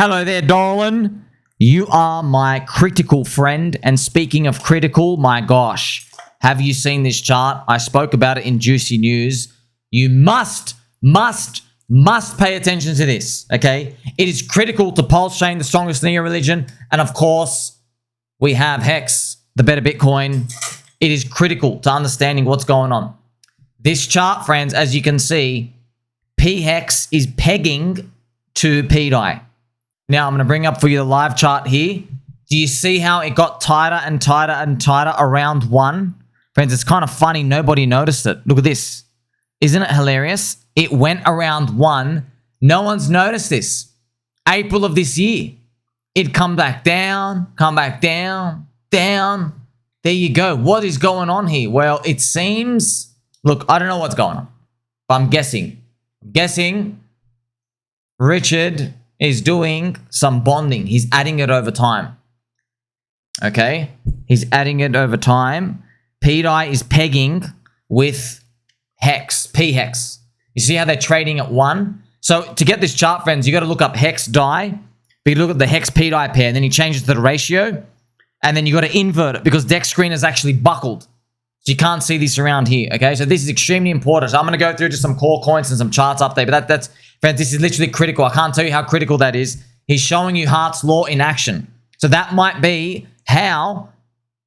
Hello there, darling. You are my critical friend. And speaking of critical, my gosh, have you seen this chart? I spoke about it in Juicy News. You must pay attention to this, okay? It is critical to PulseChain, the strongest neo-religion. And of course, we have HEX, the better Bitcoin. It is critical to understanding what's going on. This chart, friends, as you can see, pHEX is pegging to pDAI. Now, I'm going to bring up for you the live chart here. Do you see how it got tighter and tighter and tighter around 1? Friends, it's kind of funny. Nobody noticed it. Look at this. Isn't it hilarious? It went around 1. No one's noticed this. April of this year. It come back down, down. There you go. What is going on here? Well, it seems... Look, I don't know what's going on. But I'm guessing. Richard is doing some bonding. He's adding it over time. Okay? He's adding it over time. pDAI is pegging with HEX, pHEX. You see how they're trading at 1? So to get this chart, friends, you got to look up HEX DAI. But you look at the HEX pDAI pair, and then you change it to the ratio. And then you got to invert it because Dex screen is actually buckled. So you can't see this around here, okay? So this is extremely important. So I'm going to go through just some core coins and some charts up there. But that's, friends, this is literally critical. I can't tell you how critical that is. He's showing you Hart's Law in action. So that might be how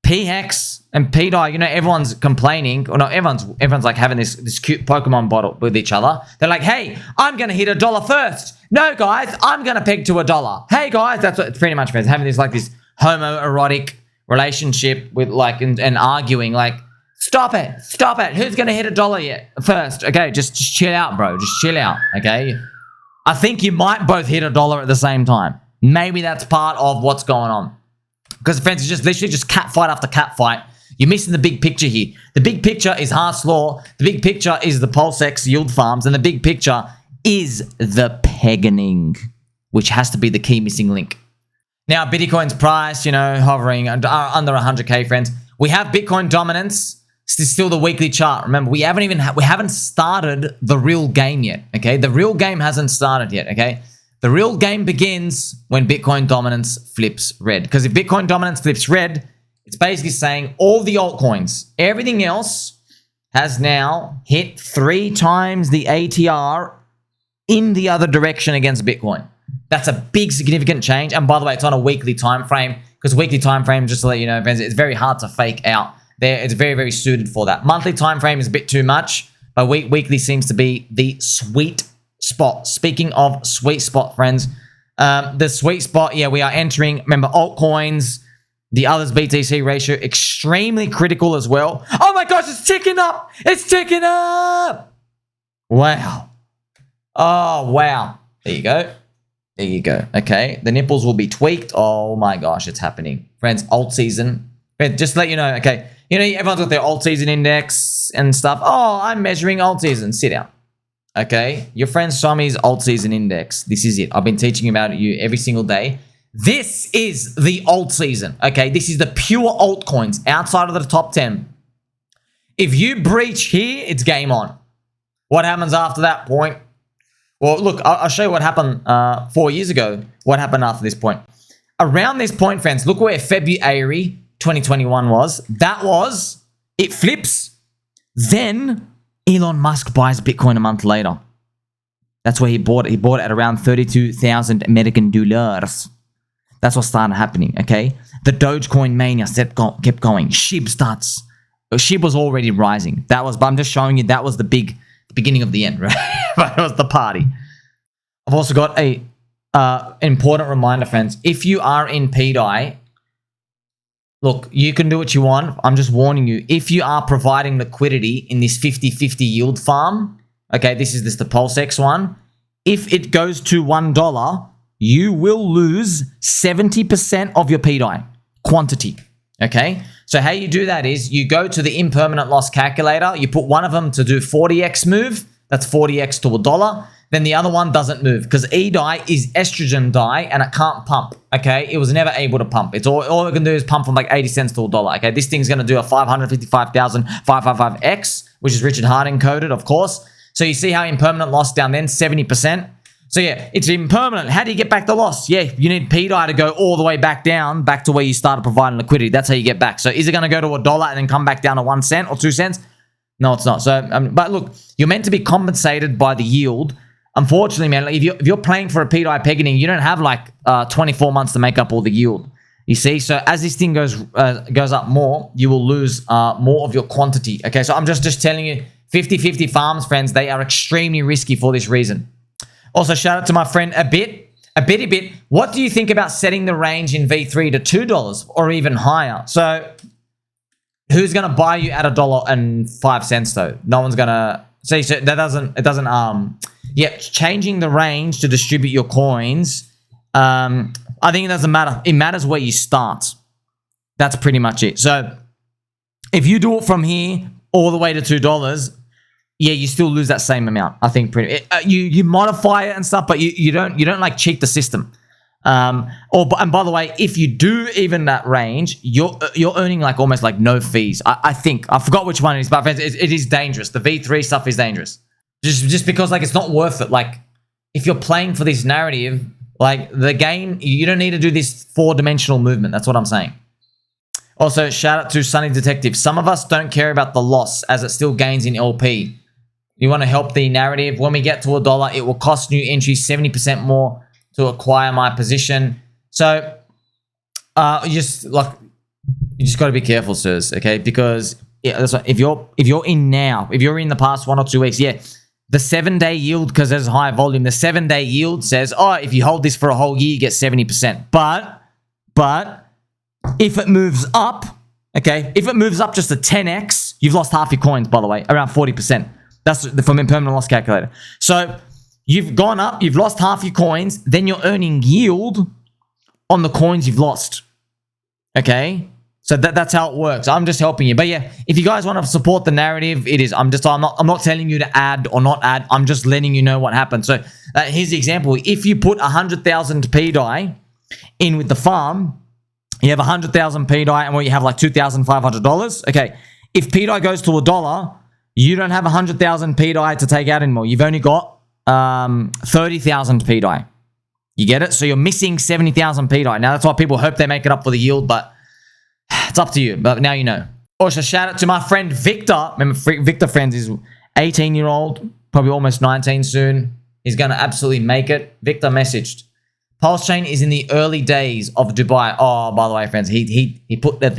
pHEX and pDAI, you know, everyone's complaining. Or no, everyone's like having this cute Pokemon bottle with each other. They're like, hey, I'm going to hit $1 first. No, guys, I'm going to peg to $1. Hey, guys, that's what it's pretty much, friends. Having this like this homoerotic relationship with like and arguing like, stop it. Who's going to hit $1 yet first? Okay, just chill out, bro. Just chill out, okay? I think you might both hit $1 at the same time. Maybe that's part of what's going on. Because, friends, it's just literally just cat fight after cat fight. You're missing the big picture here. The big picture is Hart's Law. The big picture is the PulseX yield farms. And the big picture is the pegging, which has to be the key missing link. Now, Bitcoin's price, you know, hovering under 100K, friends. We have Bitcoin dominance. This is still the weekly chart. Remember, we haven't started the real game yet, okay? The real game hasn't started yet, okay? The real game begins when Bitcoin dominance flips red. Because if Bitcoin dominance flips red, it's basically saying all the altcoins, everything else has now hit 3 times the ATR in the other direction against Bitcoin. That's a big significant change. And by the way, it's on a weekly time frame because weekly time frame, just to let you know, friends, it's very hard to fake out. It's very, very suited for that. Monthly time frame is a bit too much, but weekly seems to be the sweet spot. Speaking of sweet spot, friends, the sweet spot, yeah, we are entering, remember, altcoins, the others BTC ratio, extremely critical as well. Oh my gosh, it's ticking up. It's ticking up. Wow. Oh, wow. There you go. There you go. Okay. The nipples will be tweaked. Oh my gosh, it's happening. Friends, Altseason. Just to let you know, okay. You know, everyone's got their Altseason index and stuff. Oh, I'm measuring Altseason. Sit down. Okay. Your friend Somi's Altseason index. This is it. I've been teaching about you every single day. This is the Altseason. Okay. This is the pure altcoins outside of the top 10. If you breach here, it's game on. What happens after that point? Well, look, I'll show you what happened 4 years ago. What happened after this point? Around this point, friends, look where February 2021 was. That was, it flips. Then Elon Musk buys Bitcoin a month later. That's where he bought it. He bought it at around 32,000 American dollars. That's what started happening, okay? The Dogecoin mania kept going. SHIB was already rising. But I'm just showing you that was the beginning of the end, right? But it was the party. I've also got a important reminder, friends. If you are in pDAI, look, you can do what you want. I'm just warning you. If you are providing liquidity in this 50-50 yield farm, okay, this is the PulseX one. If it goes to $1, you will lose 70% of your pDAI quantity, okay? So how you do that is you go to the impermanent loss calculator. You put one of them to do 40x move. That's 40x to $1. Then the other one doesn't move because eDAI is estrogen dye and it can't pump, okay? It was never able to pump. It's all it can do is pump from like 80 cents to $1, okay? This thing's going to do a 555,555X, which is Richard Hart encoded, of course. So you see how impermanent loss down then, 70%. So yeah, it's impermanent. How do you get back the loss? Yeah, you need pDAI to go all the way back down, back to where you started providing liquidity. That's how you get back. So is it going to go to $1 and then come back down to 1 cent or 2 cents? No, it's not. So, but look, you're meant to be compensated by the yield. Unfortunately, man, like if you're playing for a pDAI pegging, you don't have like 24 months to make up all the yield. You see, so as this thing goes up more, you will lose more of your quantity. Okay, so I'm just telling you, 50-50 farms, friends, they are extremely risky for this reason. Also, shout out to my friend a bitty bit. What do you think about setting the range in V3 to $2 or even higher? So, who's gonna buy you at $1.05 though? No one's gonna. See, so that doesn't. Changing the range to distribute your coins. I think it doesn't matter. It matters where you start. That's pretty much it. So, if you do it from here all the way to $2. Yeah, you still lose that same amount. I think you modify it and stuff, but you don't like cheat the system. And by the way, if you do even that range, you're earning like almost like no fees. I think I forgot which one it is, but friends, it is dangerous. The V3 stuff is dangerous. Just because like it's not worth it. Like if you're playing for this narrative, like the game, you don't need to do this 4-dimensional movement. That's what I'm saying. Also, shout out to Sunny Detective. Some of us don't care about the loss as it still gains in LP. You want to help the narrative. When we get to $1, it will cost new entry 70% more to acquire my position. So, you just got to be careful, sirs. Okay, because that's what, if you're in now, if you're in the past 1 or 2 weeks, yeah, the 7-day yield, because there's high volume, the 7-day yield says, oh, if you hold this for a whole year, you get 70%. But if it moves up, okay, if it moves up just a 10x, you've lost half your coins, by the way, around 40%. That's from impermanent loss calculator. So you've gone up, you've lost half your coins, then you're earning yield on the coins you've lost. Okay? So that's how it works. I'm just helping you. But yeah, if you guys want to support the narrative, it is. I'm not telling you to add or not add. I'm just letting you know what happened. So here's the example. If you put 100,000 pDAI in with the farm, you have 100,000 pDAI and you have like $2,500. Okay. If pDAI goes to $1, you don't have 100,000 pDAI to take out anymore. You've only got 30,000 pDAI. You get it? So you're missing 70,000 pDAI. Now that's why people hope they make it up for the yield, but it's up to you. But now you know. Also, shout out to my friend Viktor. Remember, Viktor, friends, is 18-year-old, probably almost 19 soon. He's going to absolutely make it. Viktor messaged. PulseChain is in the early days of Dubai. Oh, by the way, friends, he put the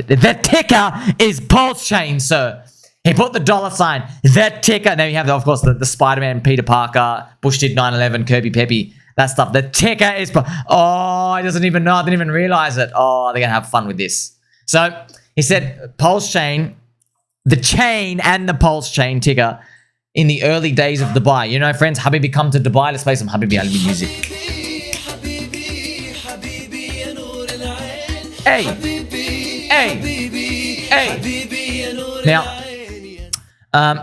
ticker is PulseChain, sir. He put the $sign, that ticker. Now you have, of course, the Spider-Man, Peter Parker, Bush did 9/11, Kirby Peppy, that stuff. The ticker is, oh, he doesn't even know. I didn't even realize it. Oh, they're going to have fun with this. So he said PulseChain, the chain and the PulseChain ticker in the early days of Dubai. You know, friends, Habibi, come to Dubai. Let's play some Habibi Albi music. Hey, hey, hey. Now,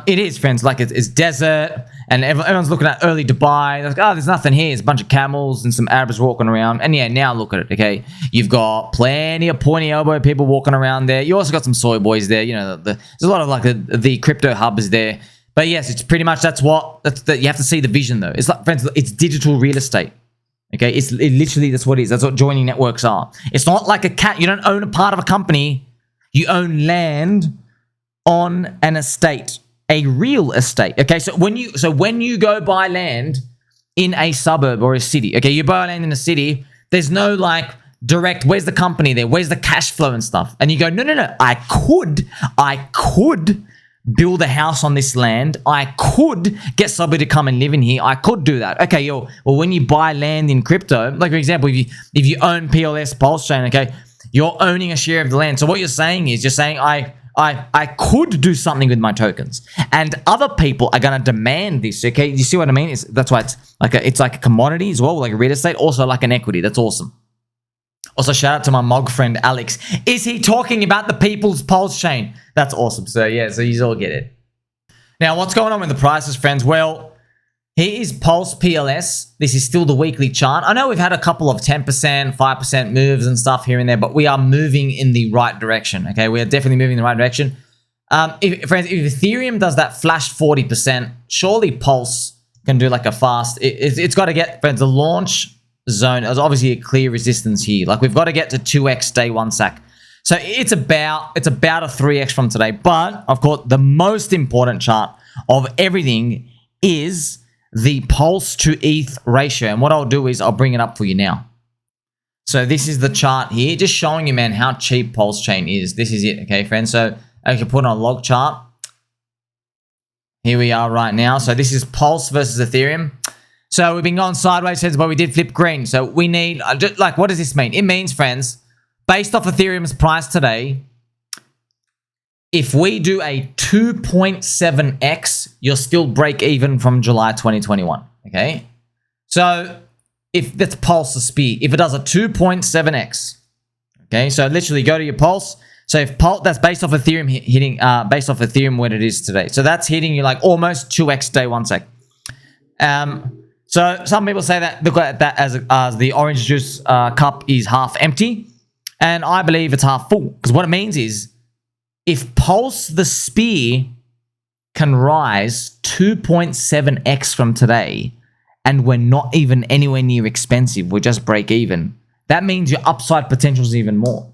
it is, friends, like it's desert and everyone's looking at early Dubai. They're like, oh, there's nothing here. It's a bunch of camels and some Arabs walking around. And yeah, now look at it, okay? You've got plenty of pointy elbow people walking around there. You also got some soy boys there. You know, there's a lot of like the crypto hubs there. But yes, it's pretty much you have to see the vision though. It's like, friends, it's digital real estate. Okay, it literally, that's what it is. That's what joining networks are. It's not like a cat. You don't own a part of a company. You own land on an estate, a real estate. Okay, so when you go buy land in a suburb or a city, okay, you buy land in a city, there's no like direct, where's the company there? Where's the cash flow and stuff? And you go, no, I could build a house on this land. I could get somebody to come and live in here. I could do that. Okay, well, when you buy land in crypto, like for example, if you own PLS PulseChain, okay, you're owning a share of the land. So what you're saying is, I could do something with my tokens, and other people are gonna demand this. Okay, you see what I mean? That's why it's like a commodity as well, like real estate, also like an equity. That's awesome. Also, shout out to my Mog friend Alex. Is he talking about the people's PulseChain? That's awesome. So yeah, so you all get it. Now, what's going on with the prices, friends? Well, here is Pulse PLS. This is still the weekly chart. I know we've had a couple of 10%, 5% moves and stuff here and there, but we are moving in the right direction. Okay, we are definitely moving in the right direction. Friends, if Ethereum does that flash 40%, surely Pulse can do like a fast. It's got to get, friends, the launch zone. There's obviously a clear resistance here. Like we've got to get to 2x day one sack. So it's about a 3x from today. But of course, the most important chart of everything is the pulse to ETH ratio. And what I'll do is I'll bring it up for you now. So this is the chart here, just showing you, man, how cheap PulseChain is. This is it, okay, friends? So I can put on a log chart. Here we are right now. So this is Pulse versus Ethereum. So we've been going sideways, but we did flip green. So we need, like, what does this mean? It means, friends, based off Ethereum's price today, if we do a 2.7x, you'll still break even from July 2021, okay? So if that's Pulse the speed, if it does a 2.7x, okay? So literally go to your Pulse. So if Pulse, that's based off Ethereum hitting, based off Ethereum what it is today. So that's hitting you like almost 2x day one sec. So some people say that, look at that as the orange juice cup is half empty. And I believe it's half full. Because what it means is, if Pulse the Spear can rise 2.7x from today, and we're not even anywhere near expensive, we're just break even, that means your upside potential is even more.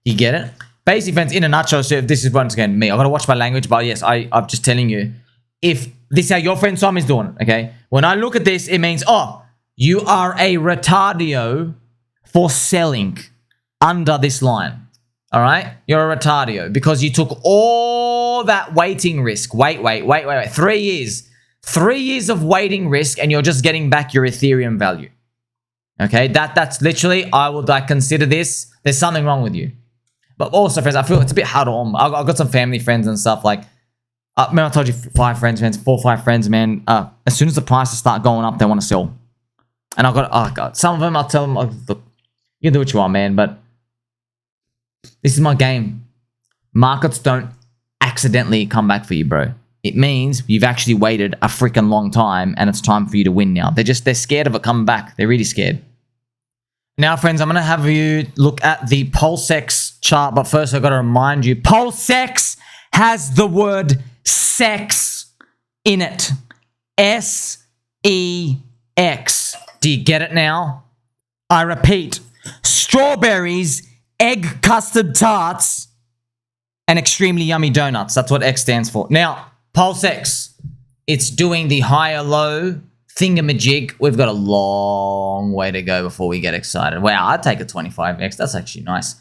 You get it? Basically, friends, in a nutshell, so if this is once again me, I've got to watch my language, but yes, I'm just telling you, if this is how your friend Sam is doing, okay? When I look at this, it means, oh, you are a retardio for selling under this line. All right? You're a retardio because you took all that waiting risk. Wait. 3 years. 3 years of waiting risk, and you're just getting back your Ethereum value. Okay? That's literally, I would like consider this, there's something wrong with you. But also, friends, I feel it's a bit hard on. I've got some family friends and stuff like, man, I told you 5 friends, man, 4 or 5 friends, man. As soon as the prices start going up, they want to sell. And I've got, oh God, some of them, I'll tell them, oh, look, you can do what you want, man, but this is my game. Markets don't accidentally come back for you, bro. It means you've actually waited a freaking long time, and it's time for you to win now. They're scared of it coming back. They're really scared. Now, friends, I'm going to have you look at the PulseX chart, but first I've got to remind you, PulseX has the word sex in it. S-E-X. Do you get it now? I repeat, strawberries, egg custard tarts, and extremely yummy donuts. That's what X stands for. Now, PulseX, it's doing the higher low thingamajig. We've got a long way to go before we get excited. Wow, I'd take a 25x. That's actually nice.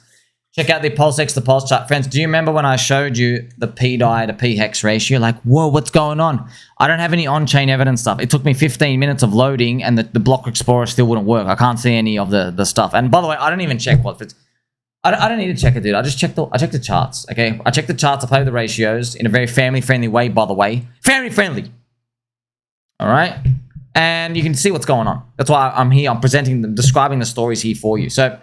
Check out the PulseX, the pulse chart. Friends, do you remember when I showed you the pDAI to pHEX ratio? Like, whoa, what's going on? I don't have any on-chain evidence stuff. It took me 15 minutes of loading, and the block explorer still wouldn't work. I can't see any of the stuff. And by the way, I don't even check what it's. I don't need to check it, dude. I check the charts, okay? I check the charts. I play with the ratios in a very family-friendly way, by the way. Family-friendly. All right? And you can see what's going on. That's why I'm here. I'm presenting them, describing the stories here for you. So,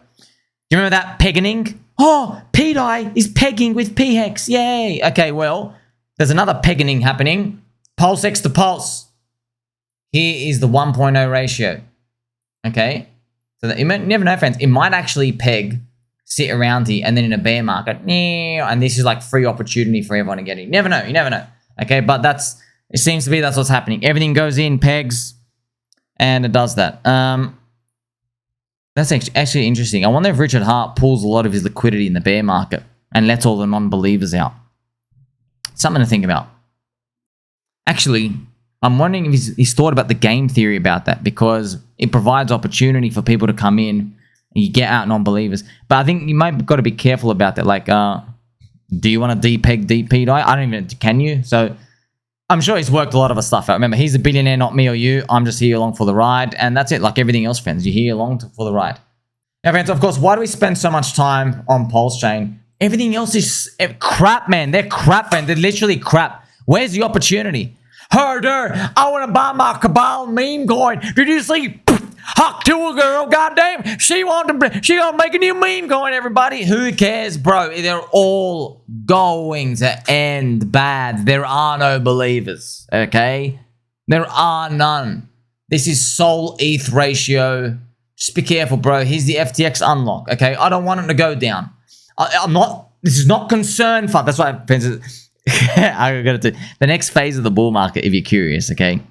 you remember that pegging? Oh, pDAI is pegging with pHEX. Yay. Okay, well, there's another pegging happening. PulseX to Pulse. Here is the 1.0 ratio. Okay? So that, you never know, friends. It might actually peg, sit around here, and then in a bear market, and this is like free opportunity for everyone to get in. You never know. You never know. Okay, but it seems to be that's what's happening. Everything goes in, pegs, and it does that. That's actually interesting. I wonder if Richard Hart pulls a lot of his liquidity in the bear market and lets all the non-believers out. Something to think about. Actually, I'm wondering if he's thought about the game theory about that, because it provides opportunity for people to come in and you get out non-believers. But I think you might got to be careful about that. Like, do you want to depeg pDAI? I don't even, can you? So I'm sure he's worked a lot of the stuff out. Remember, he's a billionaire, not me or you. I'm just here along for the ride. And that's it. Like everything else, friends. You're here along for the ride. Now, friends, of course, why do we spend so much time on PulseChain? Everything else is crap, man. They're crap, man. They're literally crap. Where's the opportunity? Herder, I want to buy my Cabal meme coin. Did you see? Huck to a girl, goddamn. She gonna make a new meme coin, everybody. Who cares, bro? They're all going to end bad. There are no believers, okay? There are none. This is Sol ETH ratio. Just be careful, bro. Here's the FTX unlock, okay? I don't want it to go down. This is not concern fund. That's why I gotta do the next phase of the bull market, if you're curious, okay?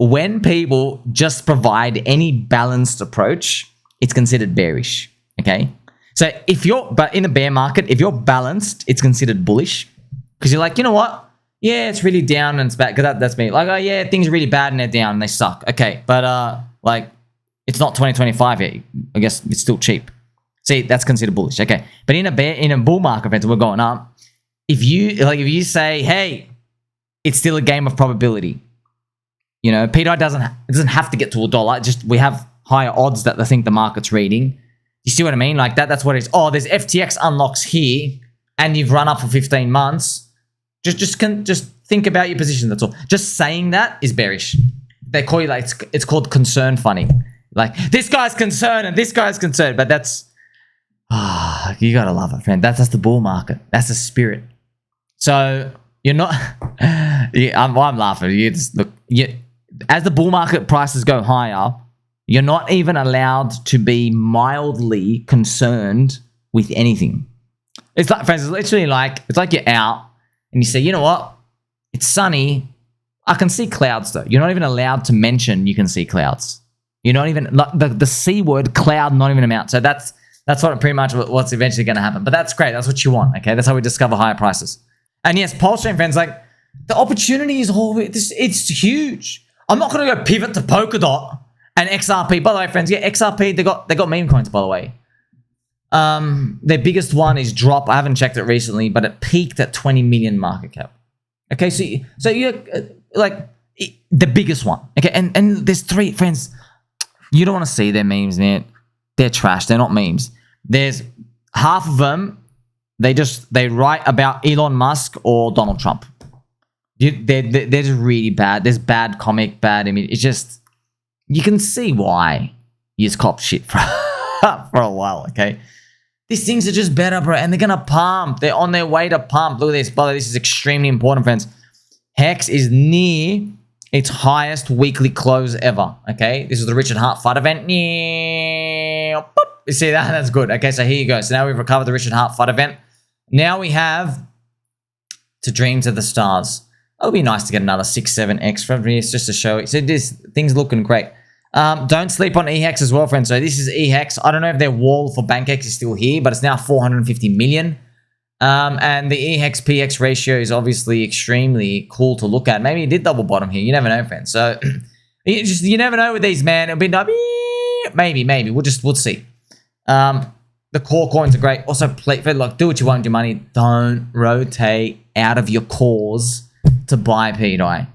when people just provide any balanced approach, it's considered bearish, okay? So but in a bear market, if you're balanced, it's considered bullish because you're like, you know what? Yeah, it's really down and it's bad. Because that's me. Like, oh yeah, things are really bad and they're down and they suck. Okay, but like, it's not 2025 yet. I guess it's still cheap. See, that's considered bullish. Okay, but in a bull market, friends, we're going up. If you say, hey, it's still a game of probability. You know, pDAI doesn't have to get to $1. Just we have higher odds that I think the market's reading. You see what I mean? Like that's what it is. Oh, there's FTX unlocks here, and you've run up for 15 months. Just think about your position. That's all. Just saying that is bearish. They call you like it's called concern funny. Like this guy's concerned and this guy's concerned, but that's you gotta love it, friend. That's the bull market. That's the spirit. So you're not. Yeah, I'm laughing. You just look. As the bull market prices go higher, you're not even allowed to be mildly concerned with anything. It's like, friends, it's literally like it's like you're out and you say, you know what? It's sunny. I can see clouds though. You're not even allowed to mention you can see clouds. You're not even the C word cloud, not even amount. So that's what pretty much what's eventually going to happen. But that's great. That's what you want. Okay, that's how we discover higher prices. And yes, PulseChain, friends, like the opportunity is always it's huge. I'm not going to go pivot to Polkadot and XRP. By the way, friends, yeah, XRP they got meme coins. By the way, their biggest one is Drop. I haven't checked it recently, but it peaked at 20 million market cap. Okay, so you're like the biggest one. Okay, and there's three, friends. You don't want to see their memes, man. They're trash. They're not memes. There's half of them. They write about Elon Musk or Donald Trump. They're just really bad. There's bad comic, bad image. It's just you can see why you just cop shit for a while. Okay, these things are just better, bro, and they're gonna pump. They're on their way to pump. Look at this. By the way, this is extremely important, friends. HEX is near its highest weekly close ever. Okay, this is the Richard Hart FUD event. You see that? That's good. Okay, so here you go. So now we've recovered the Richard Hart FUD event. Now we have to dream to the stars. It would be nice to get another 6-7x from this just to show it. So this thing's looking great. Don't sleep on eHEX as well, friends. So this is eHEX. I don't know if their wall for BankX is still here, but it's now 450 million. And the eHEX pHEX ratio is obviously extremely cool to look at. Maybe it did double bottom here. You never know, friends. So you never know with these, man. It'll be maybe. We'll see. The core coins are great. Also, like, do what you want with your money. Don't rotate out of your cores to buy pDAI.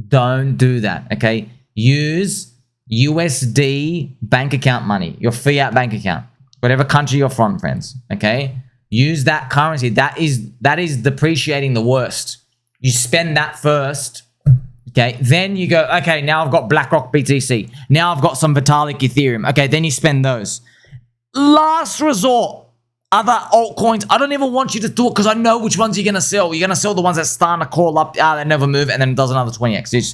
Don't do that, okay? Use USD bank account money, your fiat bank account, whatever country you're from, friends, okay? Use that currency. That is depreciating the worst. You spend that first, okay? Then you go, okay, now I've got BlackRock BTC. Now I've got some Vitalik Ethereum. Okay, then you spend those. Last resort, other altcoins. I don't even want you to do it because I know which ones you're going to sell. You're going to sell the ones that start to call up, they never move, and then it does another 20x.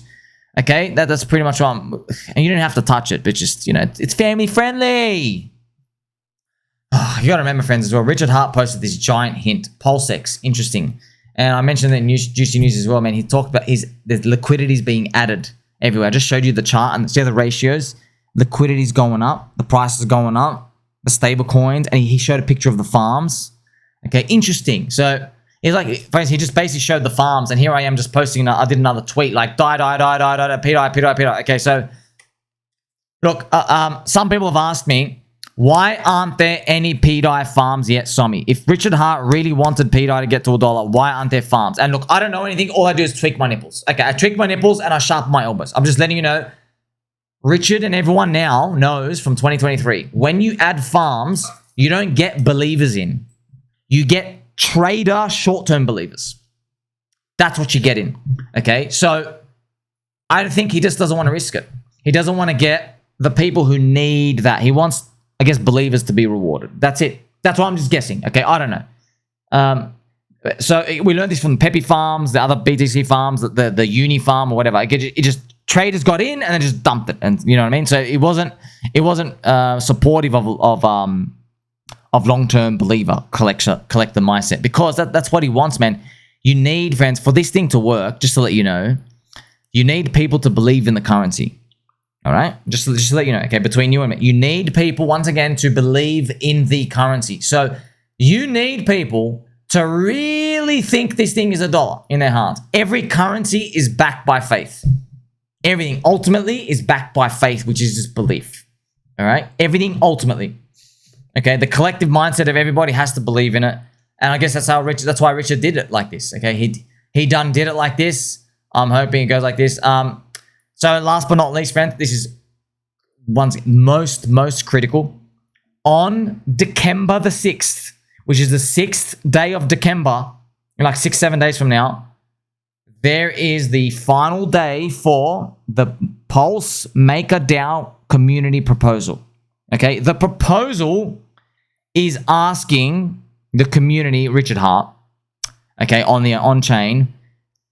Okay, that's pretty much what and you don't have to touch it, but just, you know, it's family friendly. You got to remember, friends, as well, Richard Hart posted this giant hint. PulseX, interesting. And I mentioned that in Juicy News as well, man. He talked about the liquidity's being added everywhere. I just showed you the chart and see the ratios. Liquidity's going up. The price is going up. The stable coins, and he showed a picture of the farms. Okay, interesting. So he's like, he just basically showed the farms, and here I am just posting. I did another tweet like die, pDAI. Okay, so look, some people have asked me, why aren't there any pDAI farms yet, Somi? If Richard Hart really wanted pDAI to get to $1, why aren't there farms? And look, I don't know anything. All I do is tweak my nipples. Okay, I tweak my nipples and I sharpen my elbows. I'm just letting you know. Richard and everyone now knows from 2023, when you add farms, you don't get believers in. You get trader short-term believers. That's what you get in. Okay, so I think he just doesn't want to risk it. He doesn't want to get the people who need that. He wants, I guess, believers to be rewarded. That's it. That's why I'm just guessing. Okay, I don't know. So we learned this from Peppy farms, the other BTC farms, the Uni farm or whatever. It just traders got in and then just dumped it, and you know what I mean. So it wasn't supportive of long-term believer collector mindset, because that's what he wants, man. You need, friends, for this thing to work. Just to let you know, You need people to believe in the currency. All right? Just to let you know, okay, between you and me. You need people, once again, to believe in the currency. So you need people to really think this thing is a dollar in their heart. Every currency is backed by faith. Everything ultimately is backed by faith, which is just belief. All right? Everything ultimately. Okay? The collective mindset of everybody has to believe in it. And I guess that's why Richard did it like this. Okay? He did it like this. I'm hoping it goes like this. So last but not least, friends, this is most critical. On December the 6th, which is the 6th day of December, like 6-7 days from now, there is the final day for the Pulse MakerDAO community proposal. Okay, the proposal is asking the community, Richard Hart, okay, on-chain,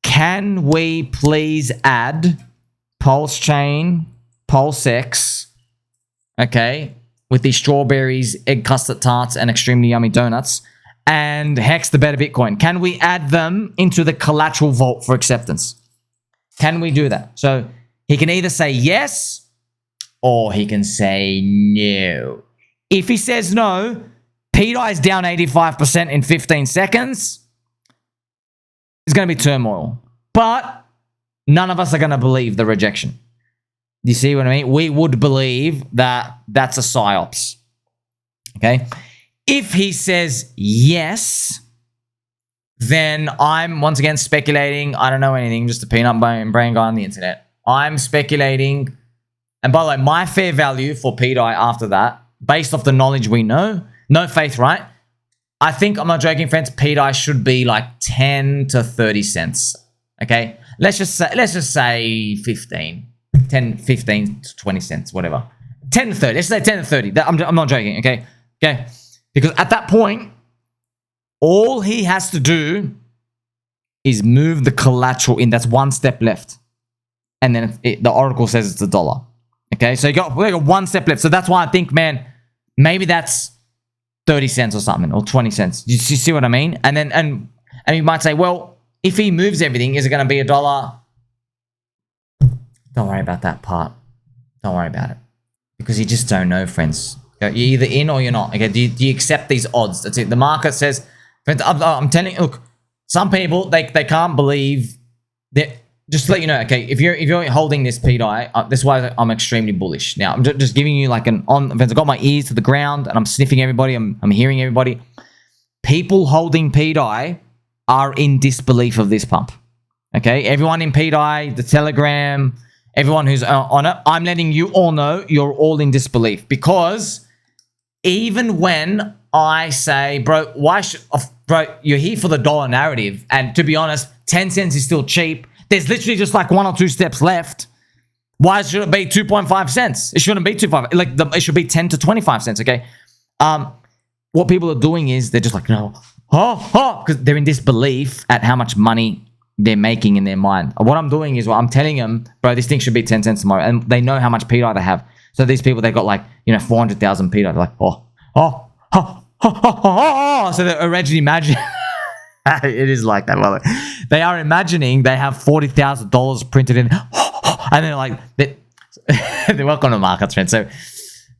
can we please add PulseChain, PulseX, okay, with these strawberries, egg custard tarts, and extremely yummy donuts, and HEX the better Bitcoin. Can we add them into the collateral vault for acceptance? Can we do that? So he can either say yes, or he can say no. If he says no, pDAI is down 85% in 15 seconds. It's going to be turmoil. But none of us are going to believe the rejection. You see what I mean? We would believe that that's a psyops. Okay? If he says yes, then I'm once again speculating. I don't know anything, just a peanut brain guy on the internet. I'm speculating. And by the way, my fair value for pDAI after that, based off the knowledge we know, no faith, right? I think, I'm not joking, friends, pDAI should be like 10 to 30 cents. Okay? Let's just say 15 to 20 cents, whatever. 10 to 30. Let's say 10 to 30. I'm not joking, okay? Okay? Because at that point, all he has to do is move the collateral in. That's one step left. And then the oracle says it's $1. Okay? So we got one step left. So that's why I think, man, maybe that's 30 cents or something, or 20 cents. You see what I mean? And then, and you might say, well, if he moves everything, is it going to be $1? Don't worry about that part. Don't worry about it. Because you just don't know, friends. You're either in or you're not. Okay, do you accept these odds? That's it. The market says, friends, I'm telling you, look, some people, they can't believe that. Just to let you know, okay, if you're holding this pDAI, that's why I'm extremely bullish. Now, I'm just giving you like friends, I've got my ears to the ground and I'm sniffing everybody. I'm hearing everybody. People holding pDAI are in disbelief of this pump. Okay, everyone in pDAI, the Telegram, everyone who's on it, I'm letting you all know you're all in disbelief, because even when I say, bro, you're here for the dollar narrative, and to be honest, 10 cents is still cheap. There's literally just like 1 or 2 steps left. Why should it be 2.5 cents? It shouldn't be 2.5. It should be 10 to 25 cents. Okay. What people are doing is they're just like, no, because they're in disbelief at how much money they're making in their mind. What I'm doing is, I'm telling them, bro, this thing should be 10 cents tomorrow, and they know how much pDAI they have. So these people, they've got like 400,000 pDAI. They're like, so they're already imagining. It is like that, brother. They are imagining they have $40,000 printed in, and they're like, they're welcome to markets, friends. So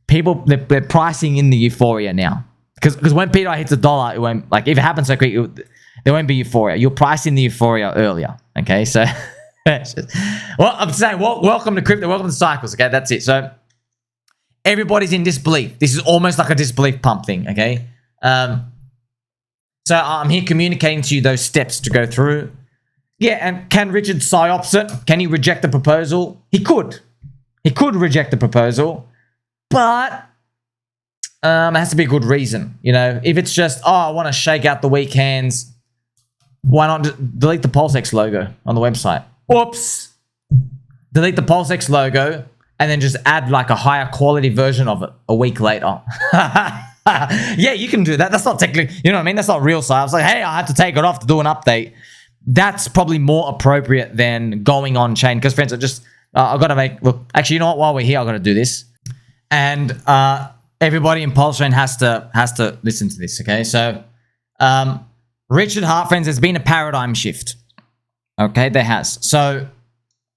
people, they're pricing in the euphoria now, because when pDAI hits $1, it won't, like, if it happens so quick, there won't be euphoria. You'll price in the euphoria earlier. Okay, so well, I'm saying, welcome to crypto, welcome to cycles. Okay, that's it. So everybody's in disbelief. This is almost like a disbelief pump thing. Okay. So I'm here communicating to you those steps to go through. Yeah, and can Richard psyops it? Can he reject the proposal? He could. He could reject the proposal, but it has to be a good reason. If it's just, I want to shake out the weak hands, why not delete the PulseX logo on the website? Oops. Delete the PulseX logo and then just add like a higher quality version of it a week later. Yeah, you can do that. That's not technically, you know what I mean? That's not real science. Like, hey, I had to take it off to do an update. That's probably more appropriate than going on chain. Because, friends, I've got to look, actually, you know what? While we're here, I've got to do this. And everybody in PulseChain has to listen to this, okay? So, Richard Hart, friends, there's been a paradigm shift. Okay, there has. So,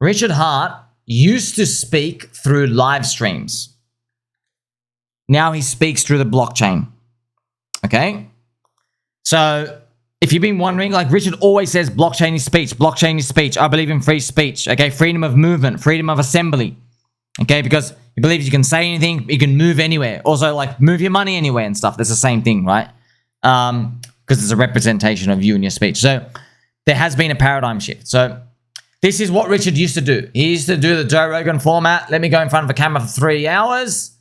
Richard Hart used to speak through live streams. Now he speaks through the blockchain. Okay? So, if you've been wondering, like Richard always says blockchain is speech, blockchain is speech. I believe in free speech, okay? Freedom of movement, freedom of assembly, okay? Because he believes you can say anything, you can move anywhere. Also, like, move your money anywhere and stuff. That's the same thing, right? Because it's a representation of you and your speech. So, there has been a paradigm shift. So, this is what Richard used to do. He used to do the Joe Rogan format. Let me go in front of a camera for 3 hours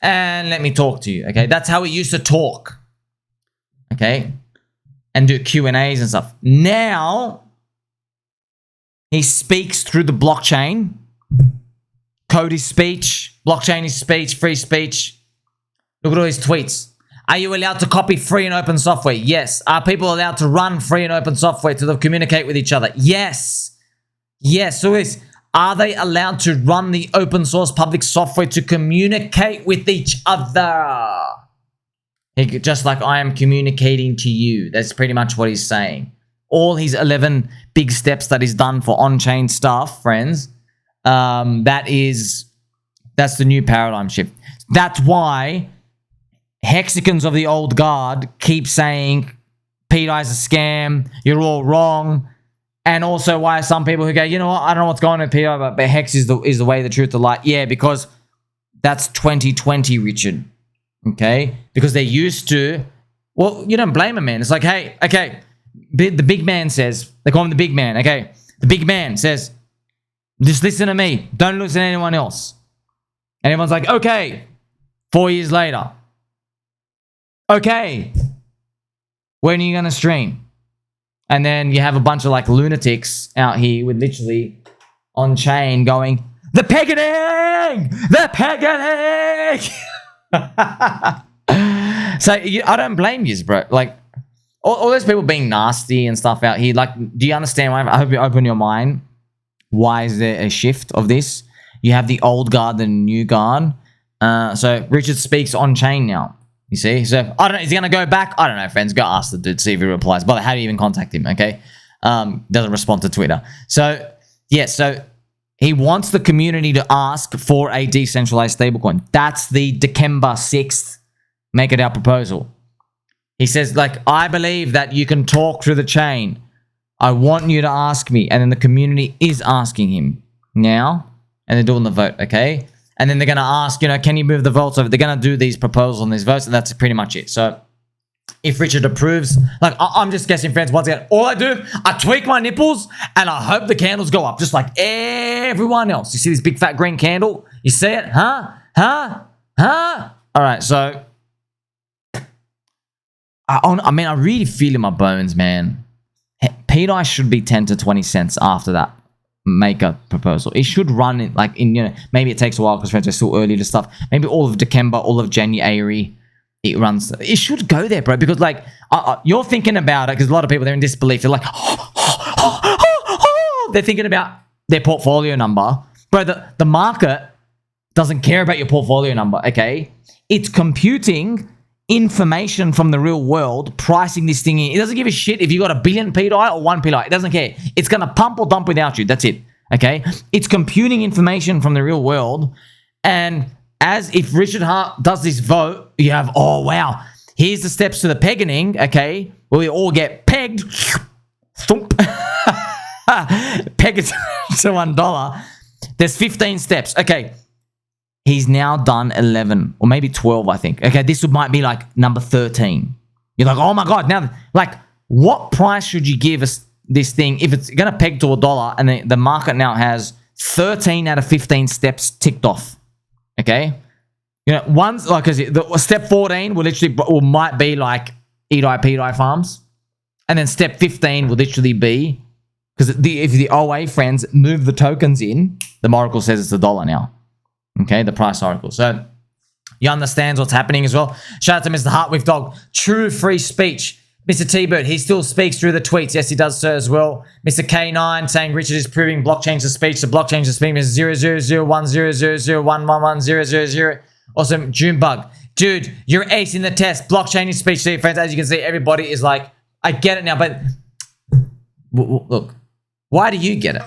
and let me talk to you, okay? That's how he used to talk, okay? And do Q&As and stuff. Now, he speaks through the blockchain. Code is speech. Blockchain is speech. Free speech. Look at all his tweets. Are you allowed to copy free and open software? Yes. Are people allowed to run free and open software to communicate with each other? Yes. Yes. So are they allowed to run the open source public software to communicate with each other? Just like I am communicating to you. That's pretty much what he's saying. All his 11 big steps that he's done for on-chain stuff, friends, that's the new paradigm shift. That's why hexicans of the old guard keep saying pDAI is a scam, you're all wrong. And also why some people who go, you know what, I don't know what's going on with pDAI, but HEX is the way, the truth, the light. Yeah, because that's 2020, Richard. Okay? Because they're used to, well, you don't blame them, man. It's like, hey, okay, the big man says, they call him the big man, okay? The big man says, just listen to me. Don't listen to anyone else. And everyone's like, okay. 4 years later. Okay. When are you going to stream? And then you have a bunch of like lunatics out here with literally on chain going, the pegging! The pegging! So I don't blame you, bro. Like all those people being nasty and stuff out here. Like, do you understand why? I hope you open your mind. Why is there a shift of this? You have the old guard and new guard. So Richard speaks on chain now. You see? So I don't know. Is he going to go back? I don't know, friends. Go ask the dude, see if he replies. But how do you even contact him? Okay. Doesn't respond to Twitter. So yeah, so he wants the community to ask for a decentralized stablecoin. That's the December 6th Make It Our proposal. He says, like, I believe that you can talk through the chain. I want you to ask me. And then the community is asking him now. And they're doing the vote, okay? And then they're going to ask, you know, can you move the votes over? They're going to do these proposals and these votes, and that's pretty much it. So if Richard approves, like, I'm just guessing, friends, once again, all I do, I tweak my nipples, and I hope the candles go up, just like everyone else. You see this big fat green candle? You see it? Huh? Huh? Huh? All right, so I mean, I really feel in my bones, man. pDAI should be 10 to 20 cents after that make a proposal. It should run it like in, you know, maybe it takes a while because friends are still early to stuff. Maybe all of December, all of January, it runs. It should go there, bro, because like you're thinking about it because a lot of people, they're in disbelief. They're like, they're thinking about their portfolio number. Bro, the market doesn't care about your portfolio number, okay? It's computing information from the real world, pricing this thing in. It doesn't give a shit if you got a billion pDAI or one pDAI. It doesn't care. It's going to pump or dump without you. That's it. Okay? It's computing information from the real world. And as if Richard Hart does this vote, you have, oh, wow. Here's the steps to the pegging, okay? Where we all get pegged. Thump. Peg it to $1. There's 15 steps. Okay. He's now done 11 or maybe 12, I think. Okay, this might be like number 13. You're like, oh my God, now, like, what price should you give us this thing if it's going to peg to $1 and the market now has 13 out of 15 steps ticked off? Okay? You know, one's like, step 14 might be like pDAI farms. And then step 15 will literally be, because if the OA friends move the tokens in, the Oracle says it's $1 now. Okay, the price oracle. So you understand what's happening as well. Shout out to Mr. Hart with Dog. True free speech. Mr. T-Bird, he still speaks through the tweets. Yes, he does, sir, as well. Mr. K9 saying Richard is proving blockchains of speech. The blockchains of speech is 0001000111000. Also, Junebug. Dude, you're ace in the test. Blockchain is speech. See, friends, as you can see, everybody is like, I get it now, but look, why do you get it?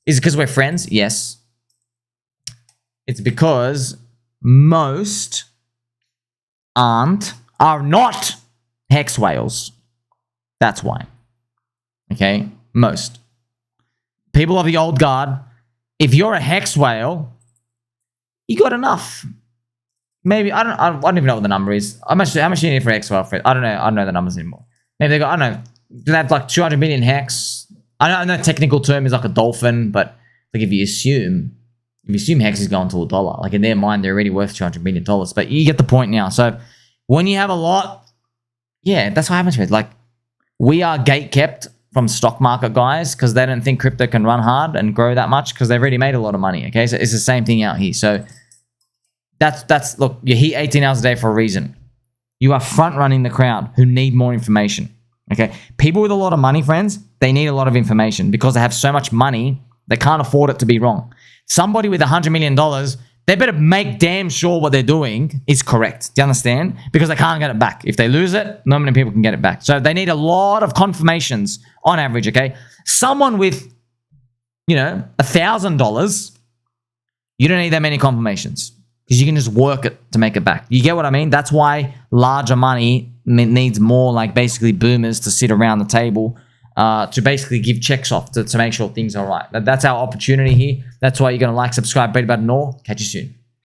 Is it because we're friends? Yes. It's because most are not HEX whales. That's why. Okay? Most. People of the old guard, if you're a HEX whale, you got enough. Maybe, I don't even know what the number is. How much do you need for HEX whale? I don't know the numbers anymore. Maybe they got, I don't know, do they have like 200 million HEX? I know the technical term is like a dolphin, but like if you assume HEX is going to $1, like in their mind, they're already worth $200 million. But you get the point now. So when you have a lot, yeah, that's what happens with it. Like, we are gate kept from stock market guys because they don't think crypto can run hard and grow that much because they've already made a lot of money. Okay, so it's the same thing out here. So that's look, you're here 18 hours a day for a reason. You are front running the crowd who need more information. Okay, people with a lot of money, friends, they need a lot of information because they have so much money they can't afford it to be wrong. Somebody with $100 million, they better make damn sure what they're doing is correct. Do you understand? Because they can't get it back. If they lose it, not many people can get it back. So they need a lot of confirmations on average, okay? Someone with, you know, $1,000, you don't need that many confirmations because you can just work it to make it back. You get what I mean? That's why larger money needs more like basically boomers to sit around the table to basically give checks off to make sure things are right. That's our opportunity here. That's why you're going to like, subscribe, beat about it and all. Catch you soon.